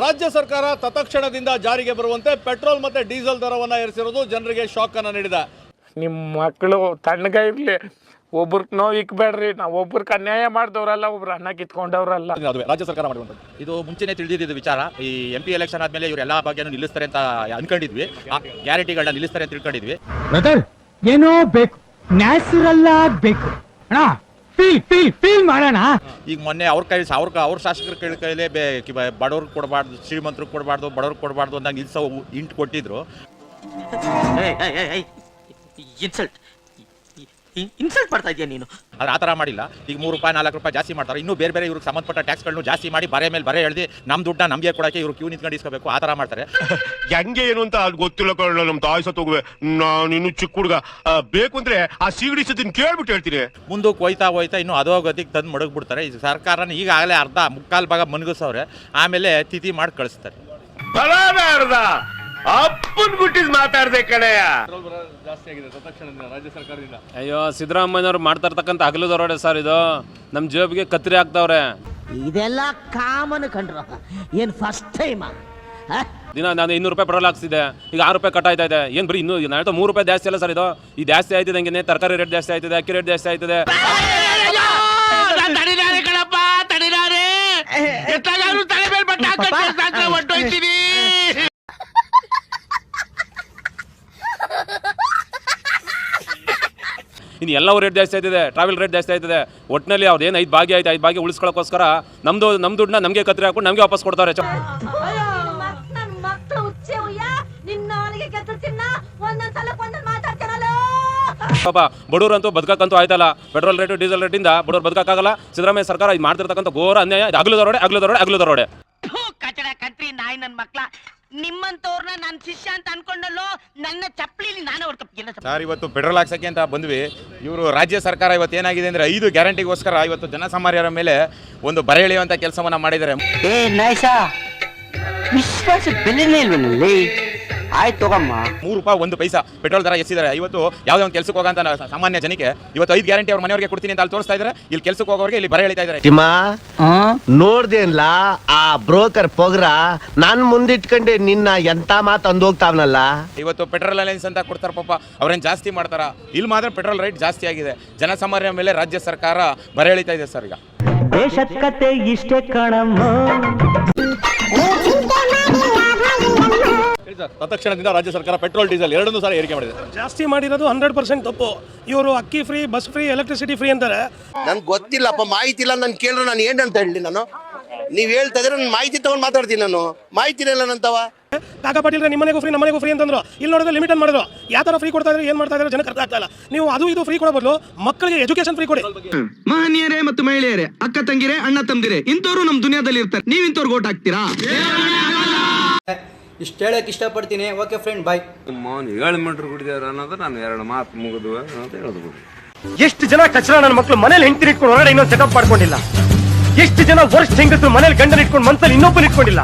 ರಾಜ್ಯ ಸರ್ಕಾರ ತತ್ಕ್ಷಣದಿಂದ ಜಾರಿಗೆ ಬರುವಂತೆ ಪೆಟ್ರೋಲ್ ಮತ್ತು ಡೀಸೆಲ್ ದರವನ್ನು ಏರಿಸಿರುವುದು ಜನರಿಗೆ ಶಾಕ್ ಅನ್ನು ನೀಡಿದೆ. ನಿಮ್ಮ ಮಕ್ಕಳು ತಣ್ಣಗ ಇರಲಿ, ಒಬ್ರಿಗೆ ನೋವು ಇಕ್ಬೇಡ್ರಿ. ನಾವು ಒಬ್ರಿಗೆ ಅನ್ಯಾಯ ಮಾಡಿದವ್ರಲ್ಲ, ಒಬ್ರು ಅನ್ನ ಕಿತ್ಕೊಂಡವ್ರಲ್ಲ. ರಾಜ್ಯ ಸರ್ಕಾರ ಮಾಡುವಂಥದ್ದು ಇದು ಮುಂಚೆನೇ ತಿಳಿದಿದ್ದ ವಿಚಾರ. ಈ MP ಎಲೆಕ್ಷನ್ ಆದಮೇಲೆ ಇವರು ಎಲ್ಲ ಬಗ್ಗೆನೂ ನಿಲ್ಲಿಸ್ತಾರೆ ಅಂತ ಅನ್ಕೊಂಡಿದ್ವಿ, ಗ್ಯಾರಂಟಿಗಳನ್ನ ನಿಲ್ಲಿಸ್ತಾರೆ ಅಂತ ತಿಳ್ಕೊಂಡಿದ್ವಿ. ಏನೋ ಬೇಕು, ನ್ಯಾಚುರಲ್ ಆಗಬೇಕು ಅಣ್ಣ, ಫೀಲ್ ಮಾಡೋಣ. ಈಗ ಮೊನ್ನೆ ಅವ್ರ ಶಾಸಕರ ಕೈಲೇ ಬಡವ್ರಿಗೆ ಕೊಡಬಾರ್ದು, ಶ್ರೀಮಂತರಿಗೆ ಕೊಡಬಾರ್ದು, ಬಡವ್ರಿಗೆ ಕೊಡಬಾರ್ದು ಅಂತ ನಿಲ್ಸೋ ಇಂಟ್ ಕೊಟ್ಟಿದ್ರು. ಇನ್ಸಲ್ಟ್ ಮಾಡ್ತಾ ಇದೆಯಾ ನೀನು? ಆದ್ರೆ ಆ ಥರ ಮಾಡಿಲ್ಲ. ಈಗ ₹3 ₹4 ಜಾಸ್ತಿ ಮಾಡ್ತಾರೆ. ಇನ್ನೂ ಬೇರೆ ಬೇರೆ ಇವ್ರಿಗೆ ಸಂಬಂಧಪಟ್ಟ ಟ್ಯಾಕ್ಸ್ಗಳನ್ನು ಜಾಸ್ತಿ ಮಾಡಿ ಬರೆ ಮೇಲೆ ಬರೆ ಎಳ್ದು ನಮ್ಮ ದುಡ್ಡನ್ನ ನಮಗೆ ಕೊಡೋಕ್ಕೆ ಇವ್ರು ಕ್ಯೂ ನಿಂತ್ಕೊಂಡು ಇಸ್ಕೋಬೇಕು, ಆ ಥರ ಮಾಡ್ತಾರೆ. ಹೆಂಗೆ ಏನು ಅಂತ ಅದು ಗೊತ್ತಿಲ್ಲ ಕಣ. ನಮ್ಮ ತಾಯಿ ಸತ್ತೋಗುವೆ, ನಾನು ಇನ್ನು ಚಿಕ್ಕ ಹುಡುಗ, ಬೇಕು ಅಂದ್ರೆ ಆ ಸೀಗಡಿ ಸತಿನ ಕೇಳ್ಬಿಟ್ಟು ಹೇಳ್ತೀನಿ. ಮುಂದಕ್ಕೆ ಹೋಯ್ತಾ ಇನ್ನೂ ಅದೋ ಗತಿಗೆ ತಂದು ಮಡಗ್ಬಿಡ್ತಾರೆ. ಈ ಸರ್ಕಾರನ ಈಗಾಗಲೇ ಮುಕ್ಕಾಲು ಭಾಗ ಮನಗಿಸವ್ರೆ, ಆಮೇಲೆ ತಿಥಿ ಮಾಡಿ ಕಳಿಸ್ತಾರೆ. ಅಪ್ಪನ್ ಬಿಟ್ಟಿದ್ ಮಾತಾಡ್ದೆ ಕಣಯ್ಯ. ಜಾಸ್ತಿ ಆಗಿದೆ ತತ್ಕ್ಷಣದಿಂದ ರಾಜ್ಯ ಸರ್ಕಾರದಿಂದ. ಅಯ್ಯೋ, ಸಿದ್ದರಾಮಯ್ಯನವರು ಮಾಡ್ತಾ ಇರ್ತಕ್ಕಂಥ ಹಗಲು ದರೋಡೆ ಸರ್ ಇದು. ನಮ್ಮ ಜೇಬಿಗೆ ಕತ್ರಿ ಹಾಕ್ತವ್ರೆ. ಇದೆಲ್ಲ ಕಾಮನ್ ಕಂಡ್ರು, ಏನ್ ಫಸ್ಟ್ ಟೈಮ್? ದಿನ ನಾನು ₹200 ಪೆಟ್ರೋಲ್ ಹಾಕ್ಸಿದೆ, ಈಗ ₹6 ಕಟ್ ಆಯ್ತಾ ಇದೆ. ಏನು ಬರೀ ಇನ್ನೂ ₹3 ಜಾಸ್ತಿ ಅಲ್ಲ ಸರ್ ಇದು. ಈ ಜಾಸ್ತಿ ಆಯ್ತಿದೆ, ಹಂಗೆ ತರಕಾರಿ ರೇಟ್ ಜಾಸ್ತಿ ಆಯ್ತದೆ, ಅಕ್ಕಿ ರೇಟ್ ಜಾಸ್ತಿ ಆಯ್ತದೆ. ಇನ್ನು ಎಲ್ಲವೂ ರೇಟ್ ಜಾಸ್ತಿ ಆಯ್ತದೆ, ಟ್ರಾವೆಲ್ ರೇಟ್ ಜಾಸ್ತಿ ಆಯ್ತದೆ. ಒಟ್ಟಿನಲ್ಲಿ ಅವ್ರು ಏನು 5 ಭಾಗ್ಯ ಆಯ್ತು, 5 ಭಾಗ್ಯ ಉಳಿಸ್ಕೊಳ್ಳೋಕ್ಕೋಸ್ಕರ ನಮ್ಮ ದುಡ್ಡನ್ನ ನಮಗೆ ಕತ್ರಿ ಹಾಕೊಂಡು ನಮಗೆ ವಾಪಸ್ ಕೊಡ್ತಾರೆ. ಪಾಪ ಬಡವ್ರಂತೂ ಬದುಕಕ್ಕಂತೂ ಆಯ್ತಲ್ಲ. ಪೆಟ್ರೋಲ್ ರೇಟು ಡೀಸೆಲ್ ರೇಟಿಂದ ಬಡವ್ರು ಬದುಕಕ್ಕಾಗಲ್ಲ. ಸಿದ್ದರಾಮಯ್ಯ ಸರ್ಕಾರ ಇದು ಮಾಡ್ತಿರ್ತಕ್ಕಂಥ ಘೋರ ಅನ್ಯಾಯ. ಹಗಲು ದರೋಡೆ. ಕಚಡ ಕಂತ್ರಿ ನಾಯಿ ನನ್ನ ಮಕ್ಳ, ನಿಮ್ಮಂತವ್ರನ್ನ ನನ್ನ ಶಿಷ್ಯ ಅಂತ ಅನ್ಕೊಂಡಲ್ಲೋ, ನನ್ನ ಚಪ್ಪಲಿಲಿ ನಾನೇ ಹೊಡ್ಕಪ್ಪಿಲ್ಲ ಸರ್. ಇವತ್ತು ಪೆಟ್ರೋಲ್ ಹಾಕ್ಸಕ್ಕೆ ಅಂತ ಬಂದ್ವಿ. ಇವರು ರಾಜ್ಯ ಸರ್ಕಾರ ಇವತ್ತು ಏನಾಗಿದೆ ಅಂದರೆ 5 ಗ್ಯಾರಂಟಿಗೋಸ್ಕರ ಇವತ್ತು ಜನಸಾಮಾನ್ಯರ ಮೇಲೆ ಒಂದು ಬರೆ ಎಳೆಯುವಂಥ ಕೆಲಸವನ್ನ ಮಾಡಿದ್ದಾರೆ. ಏ ನೈಸ, ವಿಶ್ವಾಸ ಬೆಲೆನೇ ಇಲ್ವನಲ್ಲಿ. ಆಯ್ತು ತಗೊಮ್ಮ. ₹3 1 ಪೈಸಾ ಪೆಟ್ರೋಲ್ ದರ ಎಷ್ಟಿದ್ದಾರೆ. ಇವತ್ತು ಯಾವುದೇ ಒಂದು ಕೆಲಸಕ್ಕೆ ಹೋಗಂತ ಸಾಮಾನ್ಯ ಜನಕ್ಕೆ ಇವತ್ತು 5 ಗ್ಯಾರಂಟಿ ಅವ್ರ ಮನೆಯವರಿಗೆ ಕೊಡ್ತೀನಿ ಅಂತ ಅಲ್ಲಿ ತೋರಿಸ್ತಾ ಇದ್ದಾರೆ. ಇಲ್ಲಿ ಕೆಲಸಕ್ಕೆ ಹೋಗೋರಿಗೆ ಇಲ್ಲಿ ಬರೆ ಎಳಿತಾ ಇದ್ದಾರೆ. ನೋಡ್ದೇನ್ಲ ಆ ಬ್ರೋಕರ್ ಪೊಗ್ರ ನಾನ್ ಮುಂದಿಟ್ಕೊಂಡೆ ನಿನ್ನ ಎಂತ ಮಾತು ಅಂದೋಗ್ತಾವನಲ್ಲ. ಇವತ್ತು ಪೆಟ್ರೋಲ್ ಅಲೈನ್ಸ್ ಅಂತ ಕೊಡ್ತಾರೆ, ಪಾಪ ಅವ್ರೇನು ಜಾಸ್ತಿ ಮಾಡ್ತಾರ. ಇಲ್ಲಿ ಮಾತ್ರ ಪೆಟ್ರೋಲ್ ರೇಟ್ ಜಾಸ್ತಿ ಆಗಿದೆ. ಜನಸಾಮಾನ್ಯರ ಮೇಲೆ ರಾಜ್ಯ ಸರ್ಕಾರ ಬರೆ ಎಳಿತಾ ಇದೆ ಸರ್. ಈಗ ದೇಶದ ಕತೆ ಇಷ್ಟೇ ಕಣಮ್ಮ. ತತ್ಕ್ಷಣದಿಂದ ರಾಜ್ಯ ಸರ್ಕಾರ ಪೆಟ್ರೋಲ್ ಡೀಸೆಲ್ ಎರಡನ್ನೂ ಸಹ ಏರಿಕೆ ಮಾಡಿದೆ. ಜಾಸ್ತಿ ಮಾಡಿರೋದು 100% ತಪ್ಪು. ಇವರು ಅಕ್ಕಿ free, bus free, electricity free ಅಂತಾರೆ. ನನ್ಗೆ ಗೊತ್ತಿಲ್ಲಪ್ಪ, ಮಾಹಿತಿ ಇಲ್ಲ. ನಾನು ಕೇಳಿದ್ರೆ ನಾನು ಏನಂತ ಹೇಳಿ, ನಾನು ನೀವು ಹೇಳ್ತಾ ಇದ್ರೆ ನಾನು ಮಾಹಿತಿ ತಗೊಂಡು ಮಾತಾಡ್ತೀನಿ. ನಾನು ಮಾಹಿತಿ ಇಲ್ಲ ನಂತವ. ಕಾಕಾ ಪಾಟೀಲ್ ನಿಮ್ಮ ಮನೆಗೂ ಫ್ರೀ, ನಮ್ಮ ಮನೆಗೂ ಫ್ರೀ ಅಂತಂದ್ರು. ಇಲ್ಲಿ ನೋಡಿದ್ರೆ ಲಿಮಿಟ್ ಅನ್ನು ಮಾಡಿದ್ರು. ಯಾವ ತರ ಫ್ರೀ ಕೊಡ್ತಾ ಇದ್ರೆ, ಏನು ಮಾಡ್ತಾ ಇದ್ದಾರೆ ಜನಕ್ಕೆ ಅರ್ಥ ಆಗ್ತಾ ಇಲ್ಲ. ನೀವು ಅದು ಇದು ಫ್ರೀ ಕೊಡೋ ಬದಲು ಮಕ್ಕಳಿಗೆ ಎಜುಕೇಶನ್ ಫ್ರೀ ಕೊಡಿ. ಮಹನೀಯರೇ ಮತ್ತು ಮಹಿಳೆಯರೇ, ಅಕ್ಕ ತಂಗಿರೇ, ಅಣ್ಣ ತಮ್ಮದಿರೇ, ಇಂಥವ್ರು ನಮ್ಮ ದುನಿಯಾದಲ್ಲಿ ಇರ್ತಾರೆ. ನೀವು ಇಂಥವ್ರಿಗೆ ಓಟ್ ಹಾಕ್ತೀರಾ? ಇಷ್ಟು ಹೇಳಕ್ಕೆ ಇಷ್ಟಪಡ್ತೀನಿ. ಓಕೆ ಫ್ರೆಂಡ್, ಬಾಯ್. 7 ಮೀಟರ್ ಕುಡಿದಾರ ಅನ್ನೋದು ನಾನು 2 ಮಾತು ಮುಗಿದು ಅಂತ ಹೇಳೋದು. ಎಷ್ಟು ಜನ ಕಚರ ನನ್ನ ಮಕ್ಕಳು ಮನೇಲಿ ಹೆಂಡತಿ ಇಟ್ಕೊಂಡು ಹೊರಗಡೆ ಇನ್ನೊಂದು ಸೆಟಪ್ ಮಾಡ್ಕೊಂಡಿಲ್ಲ. ಎಷ್ಟು ಜನ ವರ್ಷ ಹೆಂಗಸರು ಮನೇಲಿ ಗಂಡನ ಇಟ್ಕೊಂಡು ಮನಸ್ಸಲ್ಲಿ ಇನ್ನೊಬ್ಬನ ಇಟ್ಕೊಂಡಿಲ್ಲ.